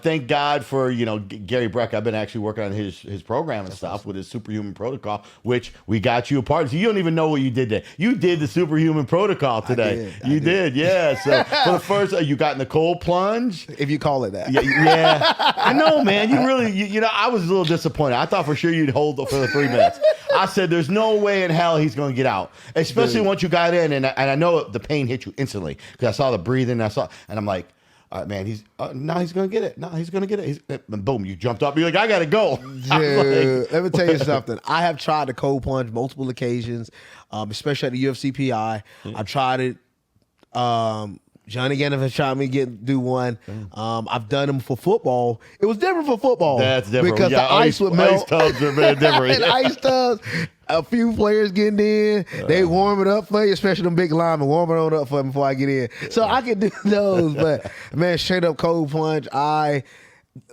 thank God for, Gary Brecka. I've been actually working on his program and stuff with his Superhuman protocol, which we got you a part of. So you don't even know what you did there. You did the Superhuman protocol today. You did, yeah. So for the first, you got in the cold plunge. If you call it that. Yeah. I know, man. You really, I was a little disappointed. I thought for sure you'd hold for the 3 minutes. I said, there's no way in hell he's going to get out, especially once you got in. And I know the pain hit you instantly because I saw the breathing. And I'm like, all right, man, he's going to get it. No, he's going to get it. And boom, you jumped up. You're like, I got to go. Dude, let me tell you something. I have tried the cold plunge multiple occasions, especially at the UFC PI. I tried it. Johnny Gannon has tried me to do one. I've done them for football. It was different for football. That's different. Because the ice would melt. Ice tubs are very different. And ice tubs. A few players getting in, they warm it up for you, especially them big linemen, warm it on up for me before I get in. So I can do those, but man, straight up cold plunge.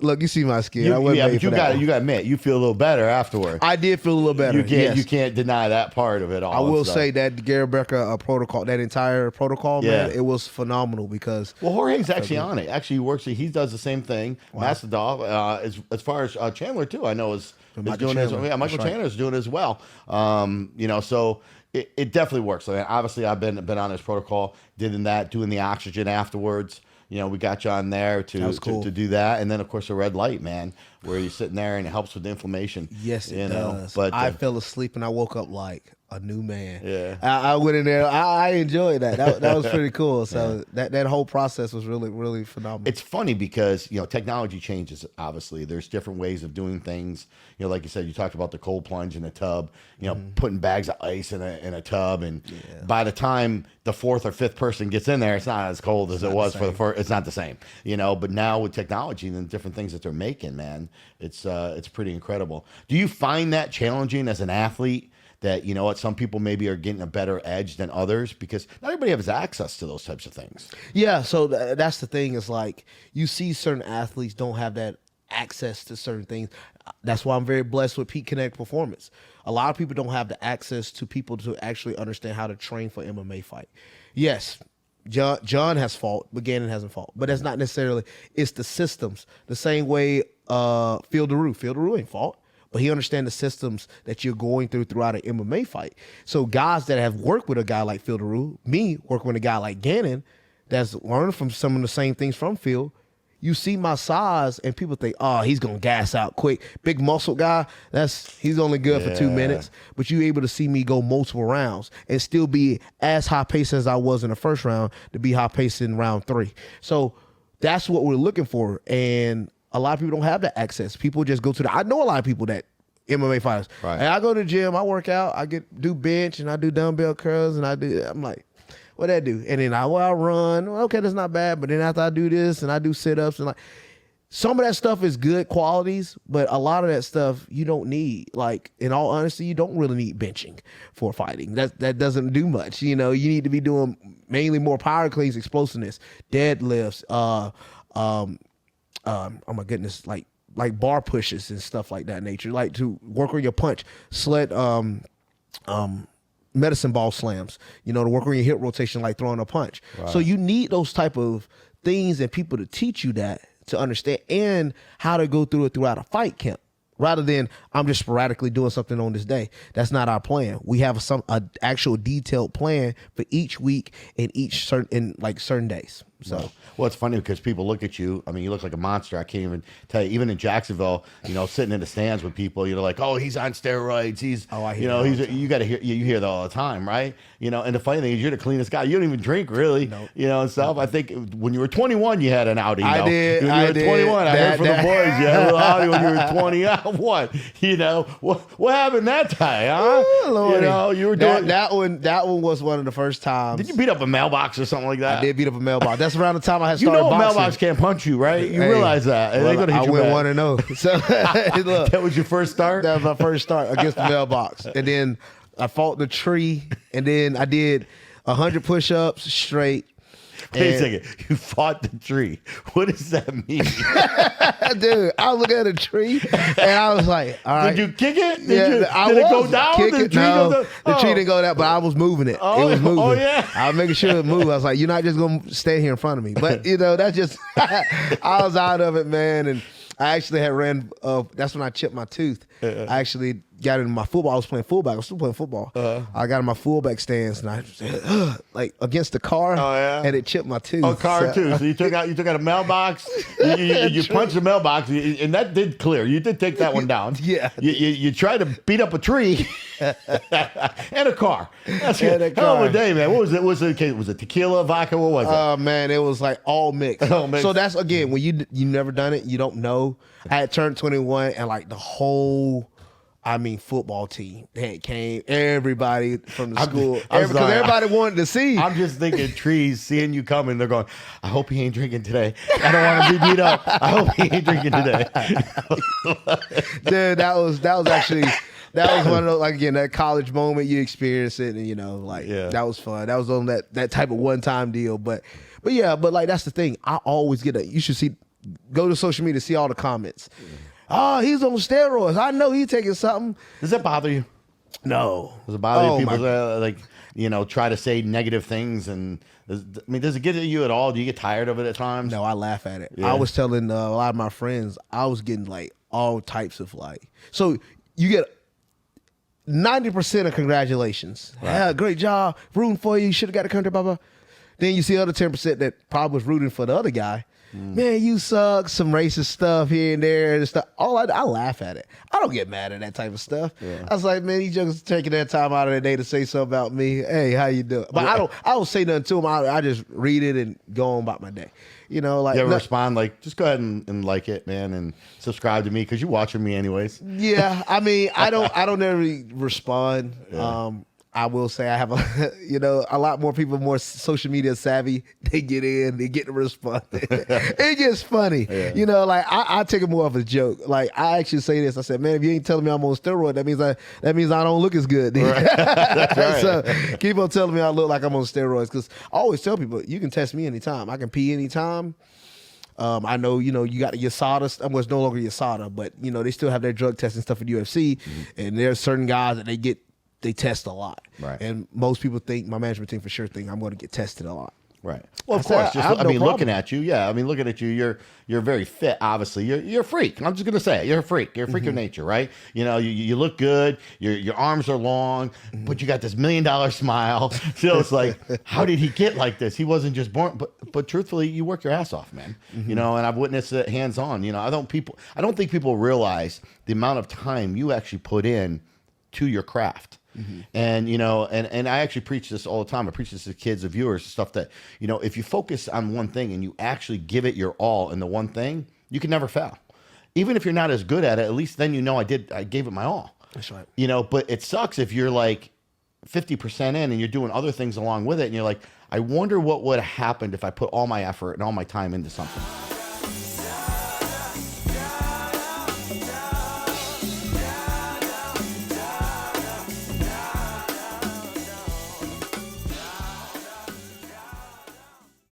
Look, you see my skin. I wasn't made for that. You got to admit, you feel a little better afterward. I did feel a little better. You can't deny that part of it all. I will say that Gary Brecka protocol, that entire protocol, man, it was phenomenal because. Well, Jorge's actually on it. Actually, he does the same thing. Wow. Masvidal, as far as Chandler too, I know is doing it. Yeah, Michael Chandler is doing it as well. So it definitely works. I mean, obviously, I've been on this protocol, doing the oxygen afterwards. We got you on there to do that. And then, of course, the red light, man, where you're sitting there and it helps with the inflammation. Yes, it does. But I fell asleep and I woke up like a new man. Yeah. I went in there. I enjoyed that. That was pretty cool. So that whole process was really, really phenomenal. It's funny because, technology changes, obviously. There's different ways of doing things. Like you said, you talked about the cold plunge in a tub, putting bags of ice in a tub. And by the time the fourth or fifth person gets in there, it's not as cold as it was for the first. It's not the same, But now with technology and the different things that they're making, man, it's pretty incredible. Do you find that challenging as an athlete? That, some people maybe are getting a better edge than others because not everybody has access to those types of things. Yeah, so that's the thing. Is like you see certain athletes don't have that access to certain things. That's why I'm very blessed with Peak Connect Performance. A lot of people don't have the access to people to actually understand how to train for MMA fight. Yes, John has fought, but Gannon hasn't fought. But that's not necessarily, it's the systems. The same way Phil Daru ain't fought. But he understands the systems that you're going throughout an MMA fight. So guys that have worked with a guy like Phil Daru, me working with a guy like Gannon, that's learned from some of the same things from Phil, you see my size and people think, oh, he's going to gas out quick. Big muscle guy, he's only good for 2 minutes. But you're able to see me go multiple rounds and still be as high-paced as I was in the first round to be high-paced in round 3. So that's what we're looking for. And a lot of people don't have that access. People just go to I know a lot of people that MMA fighters. Right. And I go to the gym, I work out, I do bench and I do dumbbell curls and I'm like, what that do? And then I run. Okay, that's not bad. But then after I do this and I do sit-ups and like some of that stuff is good qualities, but a lot of that stuff you don't need. Like, in all honesty, you don't really need benching for fighting. That doesn't do much. You need to be doing mainly more power cleans, explosiveness, deadlifts, oh my goodness, like bar pushes and stuff like that nature, like to work on your punch, sled, medicine ball slams, to work on your hip rotation, like throwing a punch. Right. So you need those type of things and people to teach you that, to understand, and how to go through it throughout a fight camp. Rather than I'm just sporadically doing something on this day. That's not our plan. We have an actual detailed plan for each week and certain days. So, well, it's funny because people look at you. I mean, you look like a monster. I can't even tell you. Even in Jacksonville, sitting in the stands with people, you're like, oh, he's on steroids. He's, you got to hear, you hear that all the time, right? And the funny thing is, you're the cleanest guy. You don't even drink, really. Nope. And stuff. I think when you were 21, you had an Audi. I did. When you were 21, I heard from the boys, you had a little Audi when you were 20. What? What happened that time, huh? Lordy. You were doing that one. That one was one of the first times. Did you beat up a mailbox or something like that? I did beat up a mailbox. That's around the time I had started boxing. Mailbox can't punch you, right? You realize that. Well, They're gonna hit I you went 1-0. So look, that was your first start? That was my first start against the mailbox. And then I fought the tree, and then I did 100 push-ups straight. Wait a second. You fought the tree. What does that mean? Dude, I look at a tree and I was like, all right. Did you kick it? Did it go down? Kick Did it? No, the tree didn't go down, but I was moving it. It was moving. Oh, yeah. I was making sure it moved. I was like, you're not just going to stay here in front of me. But, that's just, I was out of it, man. And I actually had ran, that's when I chipped my tooth. I actually got in my football. I was playing fullback. I was still playing football. I got in my fullback stance and I like against the car, and it chipped my tooth. Oh, car too. So you took out a mailbox. You punched the mailbox, and that did clear. You did take that one down. Yeah. You tried to beat up a tree and a car. That's And a hell of car. a day, man. What was it? Was it tequila, vodka? What was it? Man, it was like all mixed. All mixed. So that's again when you never done it, you don't know. I had turned 21 and like the whole, football team that came, everybody from the school, because everybody wanted to see. I'm just thinking trees seeing you coming. They're going, I hope he ain't drinking today. I don't want to be beat up. I hope he ain't drinking today. Dude, that was actually. That was one of those, like, again, that college moment, you experience it, and that was fun. That was on that type of one-time deal. But like, that's the thing. I always get you should go to social media, see all the comments. Oh, he's on steroids. I know he's taking something. Does that bother you? No. Does it bother you? People try to say negative things, and does it get at you at all? Do you get tired of it at times? No, I laugh at it. Yeah. I was telling a lot of my friends, I was getting like all types of so you get 90% of congratulations. Right. Yeah, great job. Rooting for you. You should have got a country, blah, blah. Then you see the other 10% that probably was rooting for the other guy. Man, you suck. Some racist stuff here and there and stuff. I laugh at it. I don't get mad at that type of stuff. Yeah. I was like, man, these jokers taking that time out of their day to say something about me. Hey, how you doing? But I don't say nothing to them. I just read it and go on about my day. You ever respond like, just go ahead and like it, man, and subscribe to me because you're watching me anyways. Yeah, I don't ever respond. Yeah. I will say I have a lot more people more social media savvy. They get in, they get to respond. It gets funny. Yeah. I take it more of a joke. Like I actually say this. I said, man, if you ain't telling me I'm on steroid, that means I don't look as good. Right. That's right. So keep on telling me I look like I'm on steroids because I always tell people you can test me anytime. I can pee anytime. I know, you got the USADA. Well, it's no longer USADA, but they still have their drug testing stuff at UFC, and there's certain guys that they test a lot. Right. And most people think, my management team for sure think I'm going to get tested a lot. Right. Well, of course. Looking at you, looking at you, you're very fit. Obviously, you're a freak. I'm just gonna say it. You're a freak. You're a freak of nature, right? You look good. Your arms are long, but you got this $1 million smile. So it's like, how did he get like this? He wasn't just born. But truthfully, you work your ass off, man. And I've witnessed it hands on. I don't think people realize the amount of time you actually put in to your craft. And and I actually preach this all the time. I preach this to kids and viewers, stuff that if you focus on one thing and you actually give it your all in the one thing, you can never fail. Even if you're not as good at it, at least then I gave it my all. That's right. But it sucks if you're like 50% in and you're doing other things along with it, and you're like, I wonder what would have happened if I put all my effort and all my time into something.